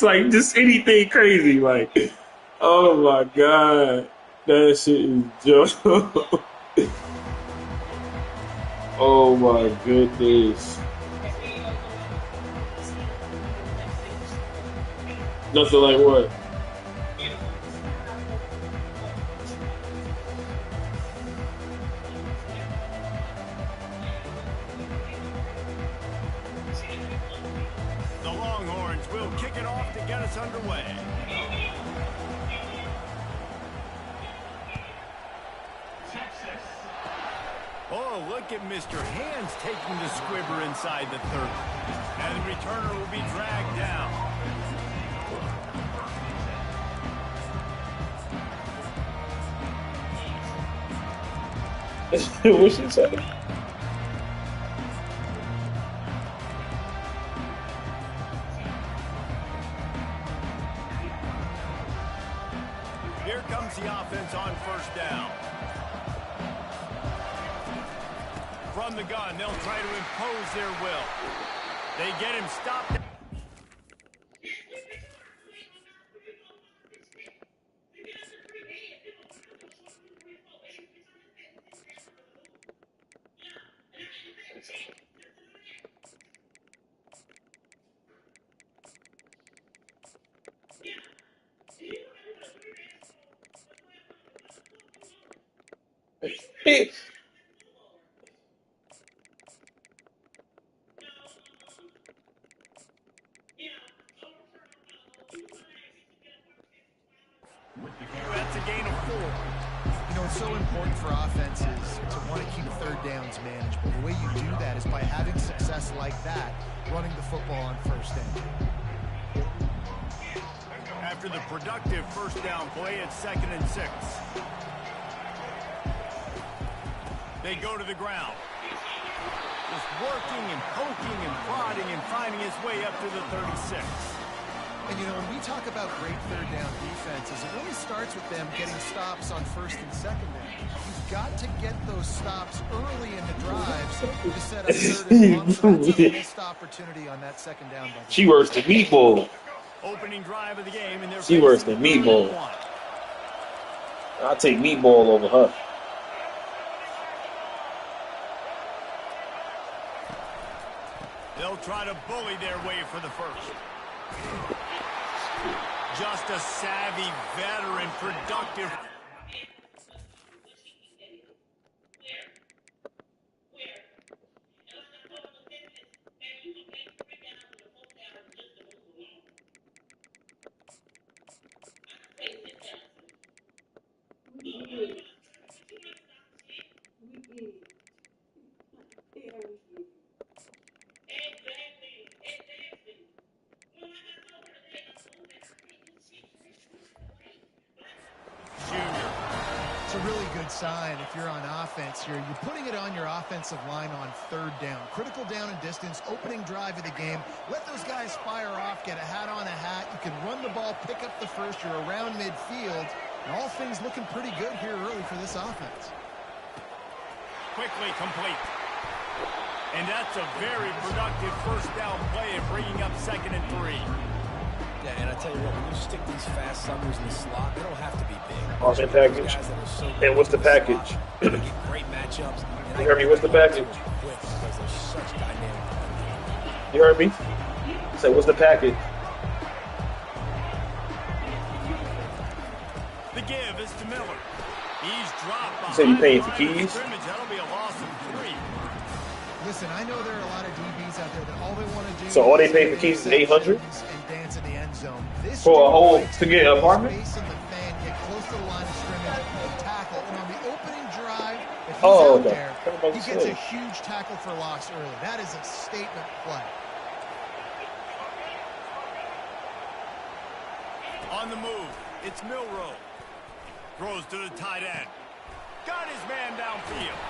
like just anything crazy. Like, oh my god, that shit is joke. Oh my goodness. Nothing like what? The Longhorns will kick it off to get us underway. Oh, look at Mr. Hands taking the squibber inside the 30. And the returner will be dragged down. What she say? Here comes the offense on first down. From the gun, they'll try to impose their will. They get him stopped. That's a gain of 4. You know, it's so important for offenses to want to keep third downs manageable. The way you do that is by having success like that, running the football on first down. After the productive first down play, it's 2nd and 6. They go to the ground. Just working and poking and prodding and finding his way up to the 36. And, you know, when we talk about great third down defenses, it really starts with them getting stops on first and second down. You've got to get those stops early in the drives to set up third and long. So that's a missed opportunity on that second down. She works the meatball. Opening drive of the game, and they're She works the meatball. I'll take meatball over her. They'll try to bully their way for the first. Just a savvy, veteran, productive. It's a really good sign if you're on offense here. You're putting it on your offensive line on third down. Critical down and distance, opening drive of the game. Let those guys fire off, get a hat on a hat. You can run the ball, pick up the first. You're around midfield. And all things looking pretty good here early for this offense. Quickly complete. And that's a very productive first down play of bringing up 2nd and 3. Yeah, and I tell you what, when you stick these fast summers in the slot, they don't have to be big. Awesome package. And what's the package? Great matchups. You heard me? What's the package? You heard me? Say, what's the package? The give is to Miller. He's dropped. You say you paying for keys? That'll be a loss of 3. Listen, I know there are a lot of DBs out there that all they want to do. So all they pay for keys is $800 and dance in the end zone. This for a whole to get an apartment. Space in the fan, get close to the line of scrimmage, tackle, and on the opening drive, if he's out there, he gets a huge tackle for loss early. That is a statement play. On the move, it's Milroe. Throws to the tight end. Got his man downfield.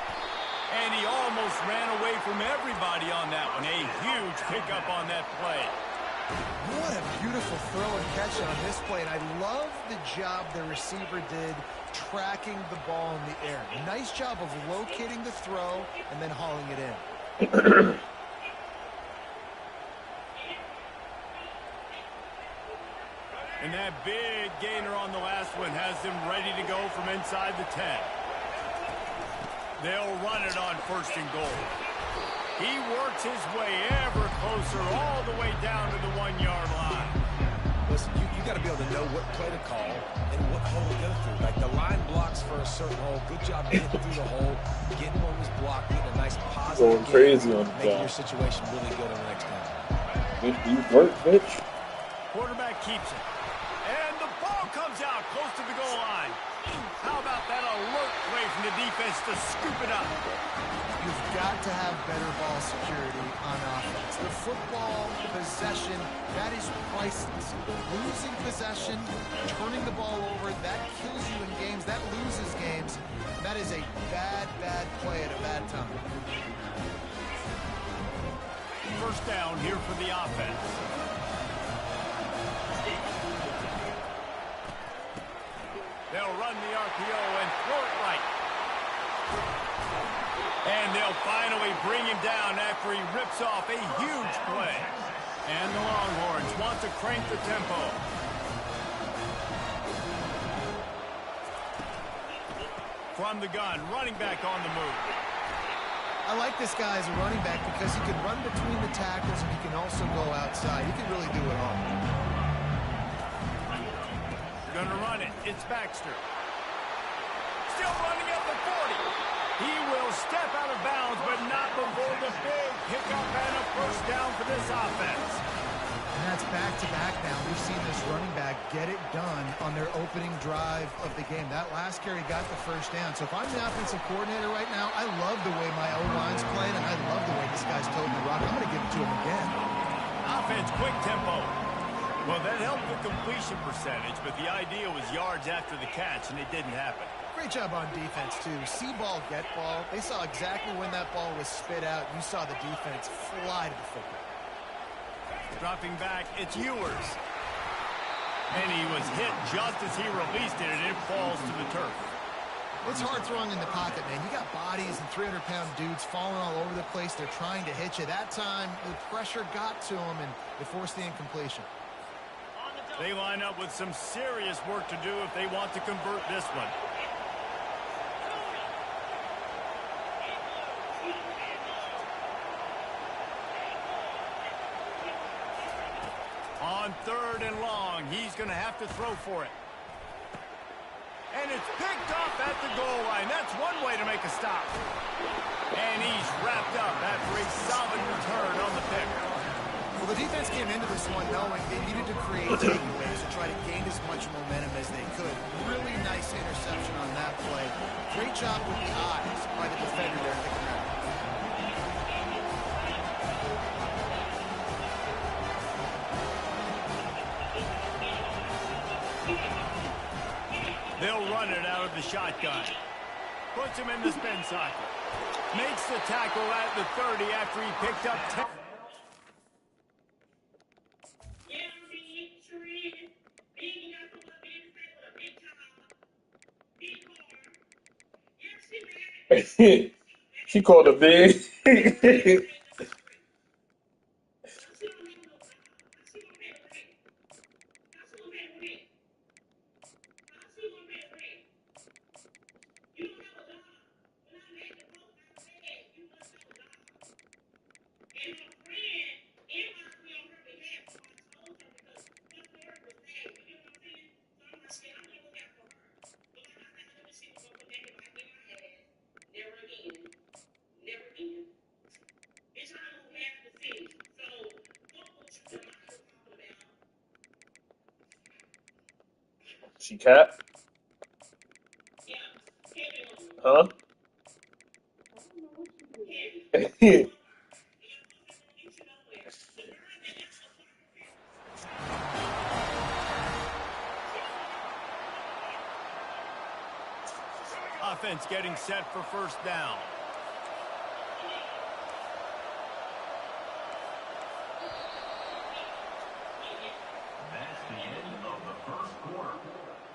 And he almost ran away from everybody on that one. A huge pickup on that play. What a beautiful throw and catch on this play. And I love the job the receiver did tracking the ball in the air. Nice job of locating the throw and then hauling it in. And that big gainer on the last one has them ready to go from inside the 10. They'll run it on 1st and goal. He works his way ever closer all the way down to the 1-yard line. Listen, you got to be able to know what play to call and what hole to go through. Like the line blocks for a certain hole. Good job getting through the hole, getting what was blocked, getting a nice positive Going crazy on the making job. your situation really good on the next time. Good deep work, bitch. Quarterback keeps it. And the ball comes out close to the goal line. How about that alert play from the defense to scoop it up? You've got to have better ball security on offense. The football possession, that is priceless. Losing possession, turning the ball over, that kills you in games, that loses games. That is a bad, bad play at a bad time. 1st down here for the offense. They'll run the RPO and throw it right. And they'll finally bring him down after he rips off a huge play. And the Longhorns want to crank the tempo. From the gun, running back on the move. I like this guy as a running back because he can run between the tackles and he can also go outside. He can really do it all. Gonna run it. It's Baxter. Still running at the 40. He will step out of bounds, but not before the big pickup and a 1st down for this offense. And that's back-to-back now. We've seen this running back get it done on their opening drive of the game. That last carry got the 1st down. So if I'm the offensive coordinator right now, I love the way my O-line's playing, and I love the way this guy's toting the rock. I'm going to give it to him again. Offense, quick tempo. Well, that helped the completion percentage, but the idea was yards after the catch, and it didn't happen. Great job on defense, too. See ball, get ball. They saw exactly when that ball was spit out. You saw the defense fly to the football. Dropping back, it's Ewers. And he was hit just as he released it, and it falls to the turf. It's hard throwing in the pocket, man. You got bodies and 300-pound dudes falling all over the place. They're trying to hit you. That time, the pressure got to them, and it forced the incompletion. They line up with some serious work to do if they want to convert this one. On 3rd and long, he's going to have to throw for it. And it's picked off at the goal line. That's one way to make a stop. And he's wrapped up after a solid return on the pick. Well, the defense came into this one knowing they needed to create takeaways to try to gain as much momentum as they could. Really nice interception on that play. Great job with the eyes by the defender there at the ground. They'll run it out of the shotgun. Puts him in the spin cycle. Makes the tackle at the 30 after he picked up 10. She called a big. She cat? Huh? Offense getting set for 1st down. That's the end of the 1st quarter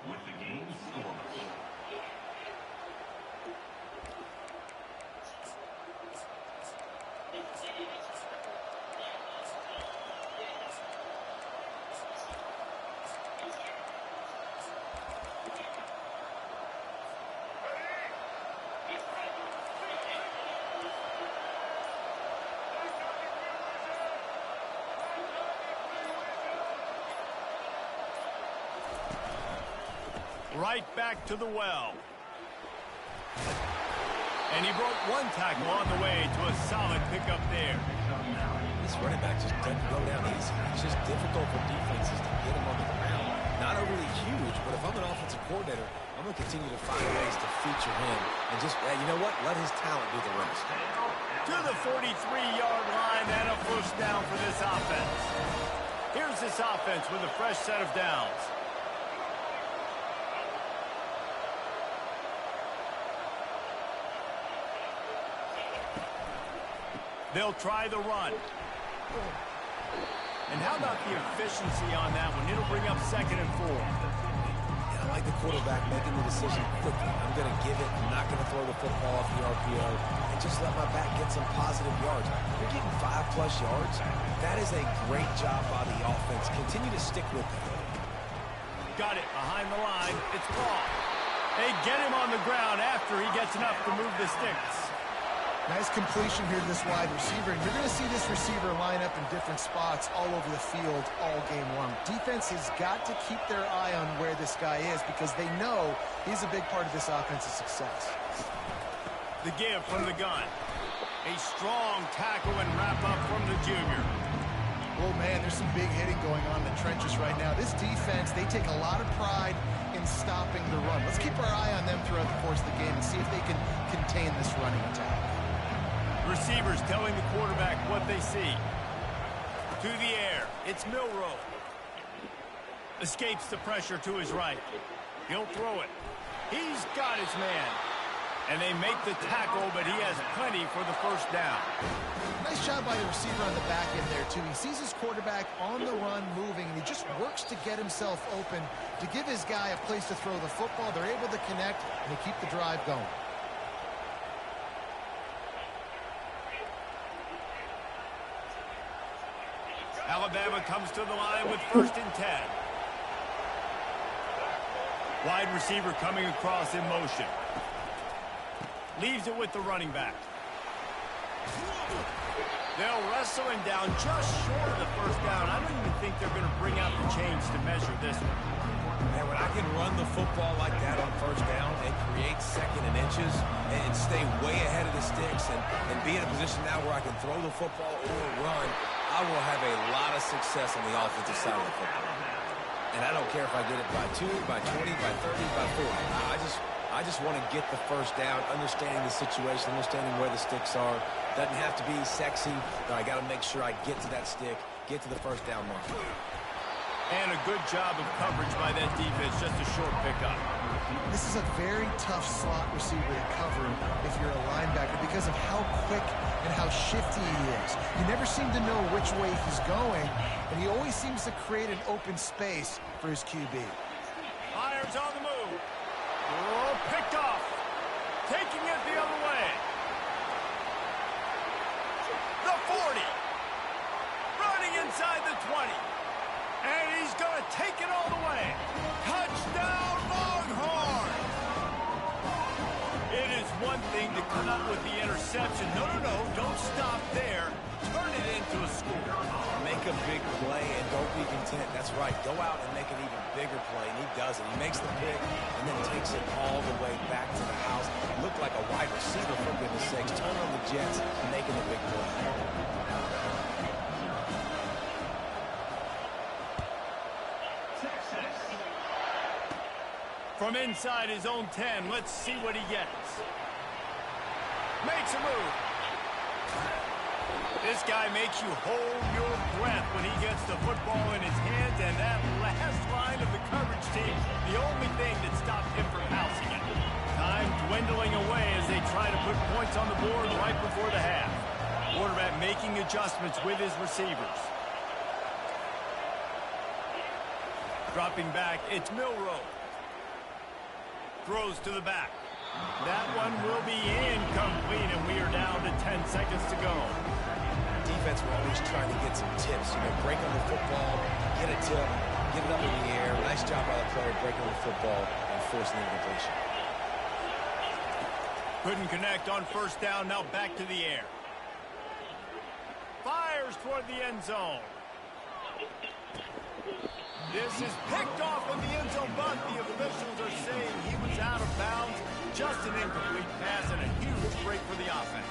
with the game scoreless. Right back to the well. And he broke one tackle on the way to a solid pickup there. This running back just doesn't go down easy. It's just difficult for defenses to get him on the ground. Not overly huge, but if I'm an offensive coordinator, I'm going to continue to find ways to feature him. And just, you know what? Let his talent do the rest. To the 43-yard line and a first down for this offense. Here's this offense with a fresh set of downs. They'll try the run. And how about the efficiency on that one? It'll bring up 2nd and 4. And I like the quarterback making the decision quickly. I'm going to give it. I'm not going to throw the football off the RPO and just let my back get some positive yards. You're getting 5+ yards. That is a great job by the offense. Continue to stick with it. Got it behind the line. It's ball. They get him on the ground after he gets enough to move the sticks. Nice completion here to this wide receiver, and you're going to see this receiver line up in different spots all over the field all game long. Defense has got to keep their eye on where this guy is because they know he's a big part of this offense's success. The give from the gun. A strong tackle and wrap up from the junior. Oh, man, there's some big hitting going on in the trenches right now. This defense, they take a lot of pride in stopping the run. Let's keep our eye on them throughout the course of the game and see if they can contain this running attack. Receivers telling the quarterback what they see. To the air. It's Milroe. Escapes the pressure to his right. He'll throw it. He's got his man. And they make the tackle, but he has plenty for the first down. Nice job by the receiver on the back end there, too. He sees his quarterback on the run moving, and he just works to get himself open to give his guy a place to throw the football. They're able to connect, and they keep the drive going. Alabama comes to the line with 1st and 10. Wide receiver coming across in motion. Leaves it with the running back. They'll wrestle him down just short of the first down. I don't even think they're going to bring out the chains to measure this one. And when I can run the football like that on first down and create 2nd and inches and stay way ahead of the sticks and be in a position now where I can throw the football or run, I will have a lot of success on the offensive side of the football. And I don't care if I get it by 2, by 20, by 30, by 40. I just want to get the first down, understanding the situation, understanding where the sticks are. Doesn't have to be sexy, but I got to make sure I get to that stick, get to the first down mark. And a good job of coverage by that defense, just a short pickup. This is a very tough slot receiver to cover if you're a linebacker because of how quick and how shifty he is. You never seem to know which way he's going, and he always seems to create an open space for his QB. Myers on the move. Oh, picked off. Taking it the other way. The 40. Running inside the 20. And he's going to take it all the way. Touchdown, Longhorn! It is one thing to come up with the interception. No, don't stop there. Turn it into a score. Make a big play and don't be content. That's right. Go out and make an even bigger play, and he does it. He makes the pick and then takes it all the way back to the house. Looked like a wide receiver, for goodness sakes. Turn on the Jets and making a big play. From inside his own 10, let's see what he gets. Makes a move. This guy makes you hold your breath when he gets the football in his hands, and that last line of the coverage team, the only thing that stopped him from housing it. Time dwindling away as they try to put points on the board right before the half. Quarterback making adjustments with his receivers. Dropping back, it's Milroe. Throws to the back. That one will be incomplete, and we are down to 10 seconds to go. Defense, we're always trying to get some tips. Break on the football, get a tip, get it up in the air. Nice job by the player breaking on the football and forcing the incompletion. Couldn't connect on first down, now back to the air. Fires toward the end zone. This is picked off in the end zone, but the officials are saying bounds. Just an incomplete pass and a huge break for the offense.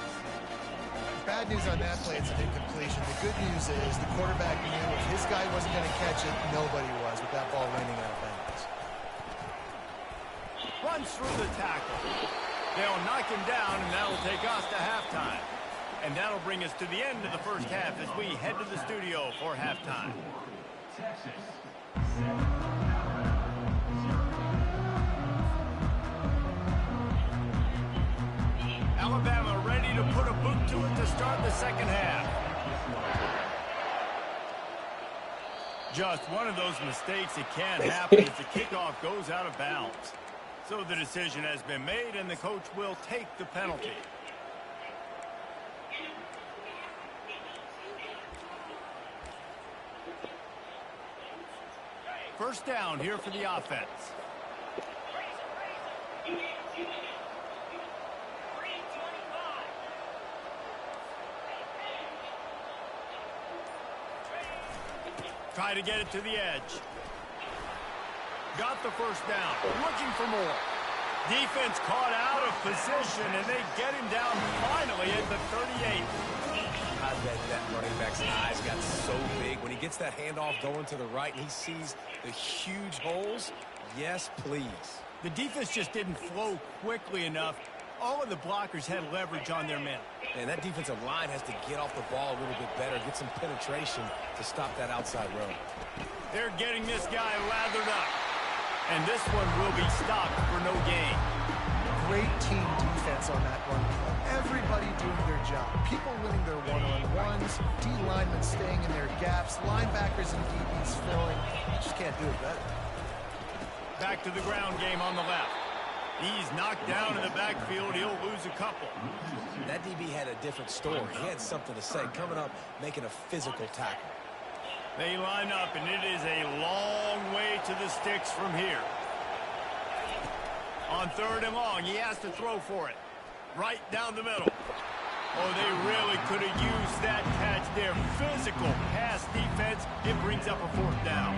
Bad news on that play, it's an incompletion. The good news is the quarterback knew if his guy wasn't going to catch it, nobody was with that ball raining out of bounds. Runs through the tackle. They'll knock him down, and that'll take us to halftime. And that'll bring us to the end of the first half as we head to the studio for halftime. Texas. Alabama ready to put a boot to it to start the second half. Just one of those mistakes that can happen as the kickoff goes out of bounds. So the decision has been made, and the coach will take the penalty. First down here for the offense. Try to get it to the edge. Got the first down. Looking for more. Defense caught out of position, and they get him down finally at the 38. I bet that running back's eyes got so big. When he gets that handoff going to the right and he sees the huge holes, yes, please. The defense just didn't flow quickly enough. All of the blockers had leverage on their men. And that defensive line has to get off the ball a little bit better, get some penetration to stop that outside run. They're getting this guy lathered up. And this one will be stopped for no gain. Great team defense on that run play. Everybody doing their job. People winning their one-on-ones, D linemen staying in their gaps, linebackers and DBs filling. You just can't do it better. Back to the ground game on the left. He's knocked down in the backfield. He'll lose a couple. That DB had a different story. He had something to say. Coming up, making a physical tackle. They line up, and it is a long way to the sticks from here. On third and long, he has to throw for it. Right down the middle. Oh, they really could have used that catch there. Physical pass defense. It brings up a fourth down.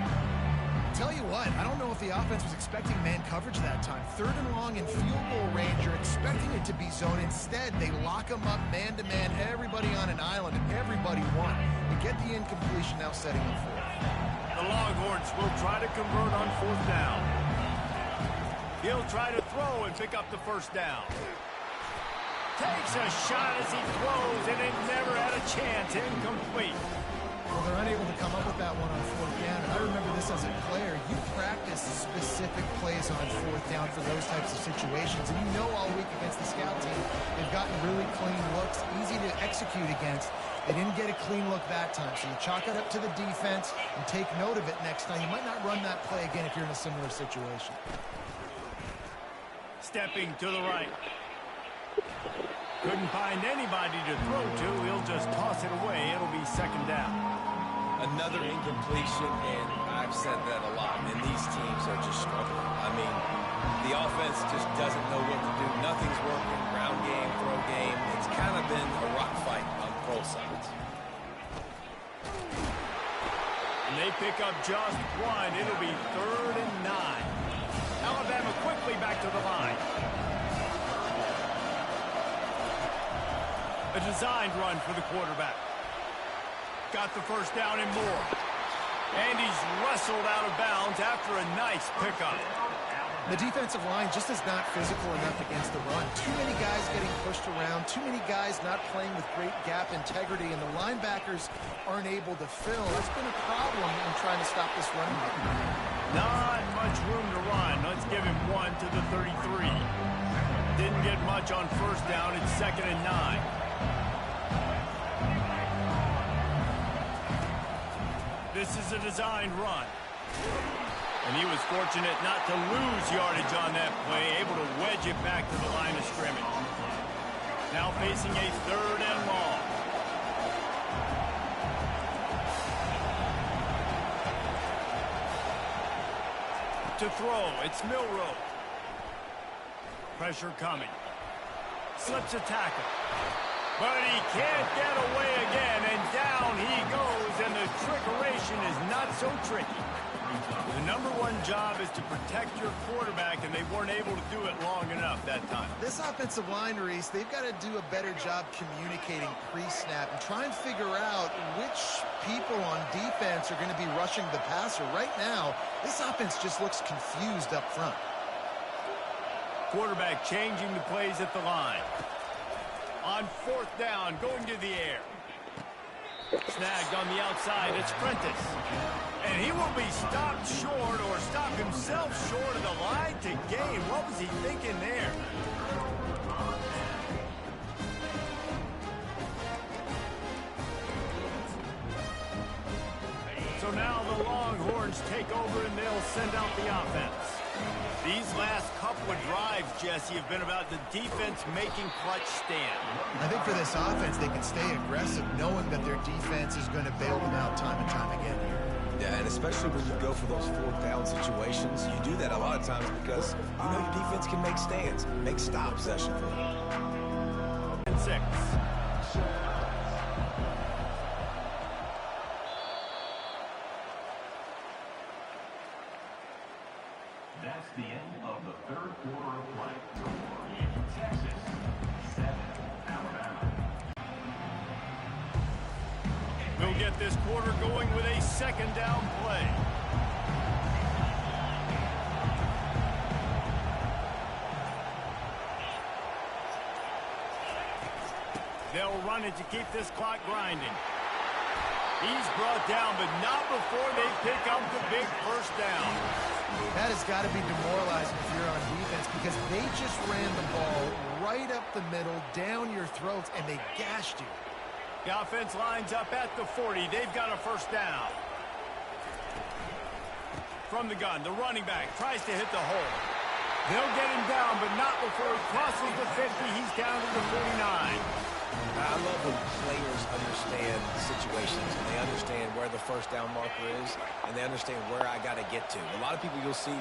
Tell you what, I don't know if the offense was expecting man coverage that time. Third and long in field goal range, you're expecting it to be zone. Instead, they lock them up man-to-man, everybody on an island, and everybody won. They get the incompletion, now setting up for it. The Longhorns will try to convert on fourth down. He'll try to throw and pick up the first down. Takes a shot as he throws, and it never had a chance. Incomplete. Well, they're unable to come up with that one on fourth down. And I remember this as a player. You practice specific plays on fourth down for those types of situations. And you know all week against the scout team, they've gotten really clean looks, easy to execute against. They didn't get a clean look that time. So you chalk it up to the defense and take note of it next time. You might not run that play again if you're in a similar situation. Stepping to the right. Couldn't find anybody to throw to. He'll just toss it away. It'll be second down. Another incompletion, and I've said that a lot, and these teams are just struggling. I mean, the offense just doesn't know what to do. Nothing's working. Ground game, throw game. It's kind of been a rock fight on both sides. And they pick up just one. It'll be 3rd and 9. Alabama quickly back to the line. A designed run for the quarterback. Got the first down and more. And he's wrestled out of bounds after a nice pickup. The defensive line just is not physical enough against the run. Too many guys getting pushed around. Too many guys not playing with great gap integrity. And the linebackers aren't able to fill. That's been a problem in trying to stop this running game. Not much room to run. Let's give him one to the 33. Didn't get much on first down. It's 2nd and 9. This is a designed run. And he was fortunate not to lose yardage on that play, able to wedge it back to the line of scrimmage. Now facing a 3rd and long. To throw, it's Milroe. Pressure coming. Slips a tackle. But he can't get away again, and down he goes, and the trickeration is not so tricky. The number one job is to protect your quarterback, and they weren't able to do it long enough that time. This offensive line, Reese, they've got to do a better job communicating pre-snap and try and figure out which people on defense are going to be rushing the passer. Right now, this offense just looks confused up front. Quarterback changing the plays at the line. On fourth down, going to the air. Snagged on the outside, it's Prentice. And he will be stopped short or stop himself short of the line to gain. What was he thinking there? So now the Longhorns take over and they'll send out the offense. These last couple of drives, Jesse, have been about the defense making clutch stand. I think for this offense, they can stay aggressive knowing that their defense is going to bail them out time and time again here. Yeah, and especially when you go for those fourth down situations, you do that a lot of times because you know your defense can make stands, make stops. Possession for you. And 6. That's the end of the third quarter of play. Texas, 7, Alabama. We'll get this quarter going with a second down play. They'll run it to keep this clock grinding. He's brought down, but not before they pick up the big first down. That has got to be demoralizing if you're on defense because they just ran the ball right up the middle, down your throats, and they gashed you. The offense lines up at the 40. They've got a first down. From the gun, the running back tries to hit the hole. They'll get him down, but not before he crosses the 50. He's down to the 49. I love when players understand situations and they understand where the first down marker is and they understand where I got to get to. A lot of people you'll see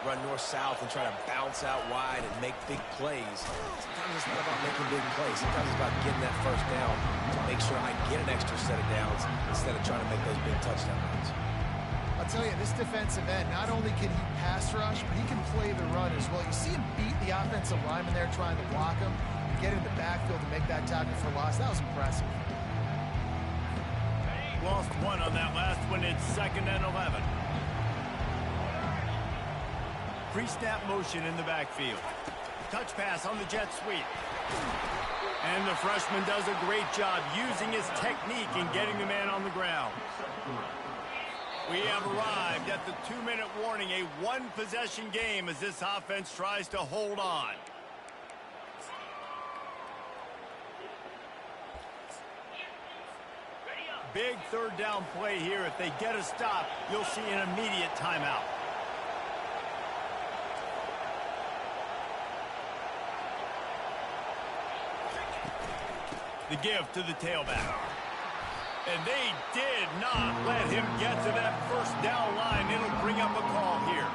run north-south and try to bounce out wide and make big plays. Sometimes it's not about making big plays. Sometimes it's about getting that first down to make sure I get an extra set of downs instead of trying to make those big touchdown runs. I'll tell you, this defensive end, not only can he pass rush, but he can play the run as well. You see him beat the offensive lineman there trying to block him. Get in the backfield to make that tackle for loss. That was impressive. Lost one on that last one. It's 2nd and 11. Pre-snap motion in the backfield. Touch pass on the jet sweep. And the freshman does a great job using his technique and getting the man on the ground. We have arrived at the 2-minute warning, a one-possession game as this offense tries to hold on. Big third down play here. If they get a stop, you'll see an immediate timeout. The give to the tailback. And they did not let him get to that first down line. It'll bring up a call here.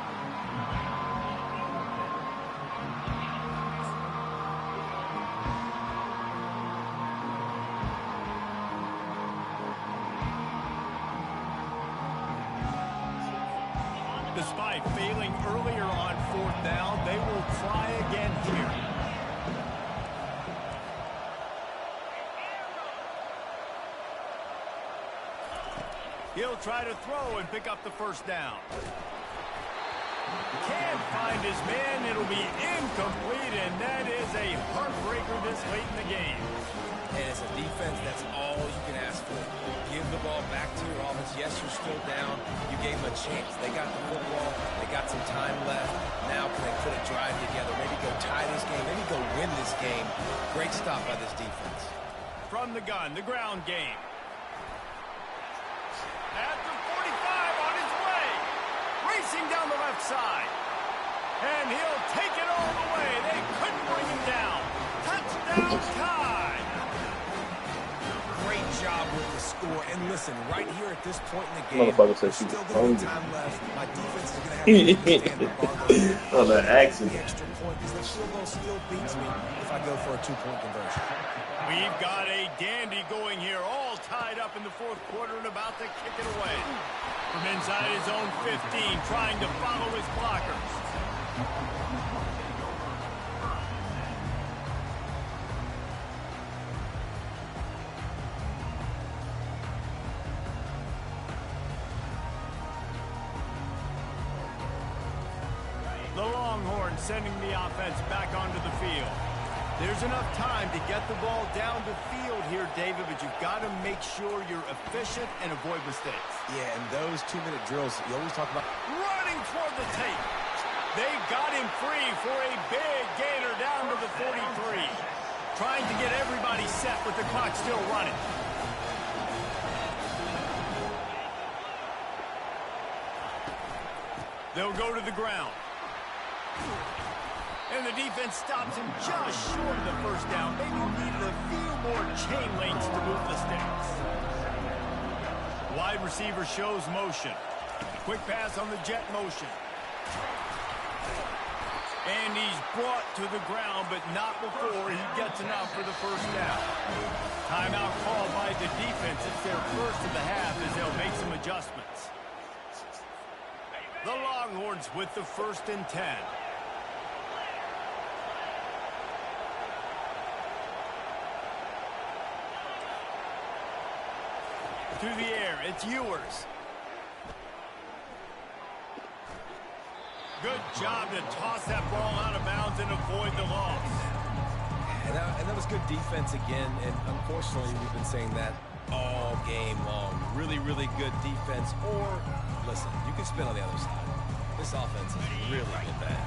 Despite failing earlier on fourth down, they will try again here. He'll try to throw and pick up the first down. Can't find his man. It'll be incomplete, and that is a heartbreaker this late in the game. And it's a defense that's all you can ask for. Give the ball back to your offense. Yes, you're still down. You gave them a chance. They got the football. They got some time left. Now can they put a drive together? Maybe go tie this game. Maybe go win this game. Great stop by this defense. From the gun, the ground game. At the 45 on his way. Racing down the left side. And he'll take it all the way. They couldn't bring him down. Touchdown tie. Great job with the score. And listen, right here at this point in the game, there's still going to be time left. My defense is going to have to stand regardless. On the action. The extra point because the field goal still beats me if I go for a two-point conversion. We've got a dandy going here, all tied up in the fourth quarter and about to kick it away. For From inside his own 15, trying to follow his blockers. The Longhorns sending the offense back onto the field. There's enough time to get the ball down the field here, David, but you've got to make sure you're efficient and avoid mistakes. Yeah, and those 2-minute drills, you always talk about Running toward the tape. They got him free for a big gainer down to the 43. Trying to get everybody set with the clock still running. They'll go to the ground. And the defense stops him just short of the first down. Maybe needed a few more chain links to move the sticks. Wide receiver shows motion. Quick pass on the jet motion. And he's brought to the ground, but not before he gets enough for the first down. Timeout called by the defense. It's their first of the half as they'll make some adjustments. The Longhorns with the 1st and 10. To the air, it's Ewers. Good job to toss that ball out of bounds and avoid the loss. And that was good defense again, and unfortunately we've been saying that all game long. Really, really good defense, or, listen, you can spin on the other side. This offense is really bad.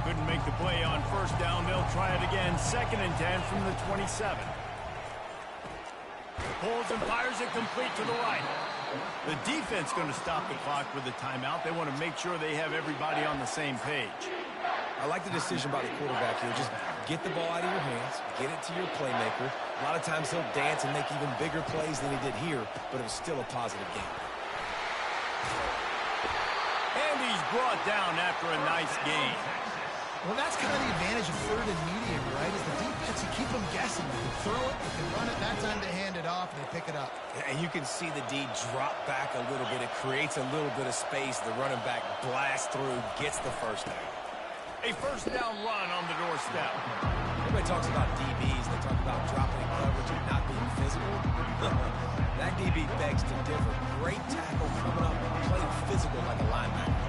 Couldn't make the play on first down. They'll try it again. 2nd and 10 from the 27. Pulls and fires it complete to the right. The defense going to stop the clock with a timeout. They want to make sure they have everybody on the same page. I like the decision by the quarterback here. Just get the ball out of your hands, get it to your playmaker. A lot of times he'll dance and make even bigger plays than he did here, but it was still a positive game. And he's brought down after a nice gain. Well, that's kind of the advantage of 3rd and medium, right? Is the defense, you keep them guessing. You can throw it, you can run it. That time to hand it off, and they pick it up. And you can see the D drop back a little bit. It creates a little bit of space. The running back blasts through, gets the first down. A first down run on the doorstep. Everybody talks about DBs. They talk about dropping in coverage and not being physical. That DB begs to differ. Great tackle coming up, playing physical like a linebacker.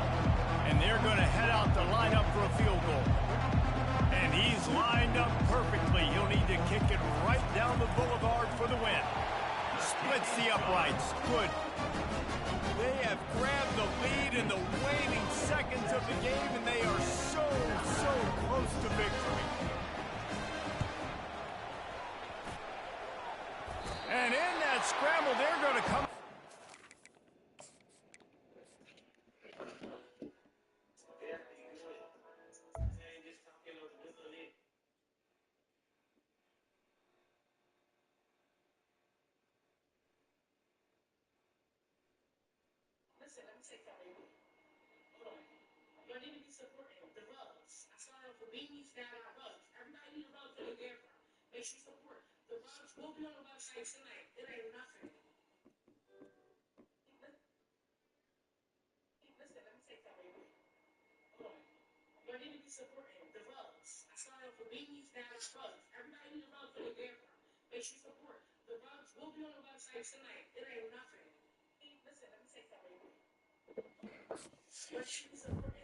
And they're going to head out the lineup for a field goal. And he's lined up perfectly. He'll need to kick it right down the boulevard for the win. Splits the uprights. Good. They have grabbed the lead in the waning seconds of the game, and they are so close to victory. And in that scramble, they're going to come. Listen, let me take that away. Hold on. Y'all need to be supporting the rugs. I saw them for beanies, now got rugs. Everybody need a rug for their grandpa. Make sure you support. The rugs will be on the website tonight. It ain't nothing. Listen, let me take that away. Hold on. Y'all need to be supporting the rugs. I saw them for beanies, now got rugs. Everybody need a rug for their grandpa. Make sure you support. The rugs will be on the website tonight. It ain't nothing. Listen, let me take that away. But she's supporting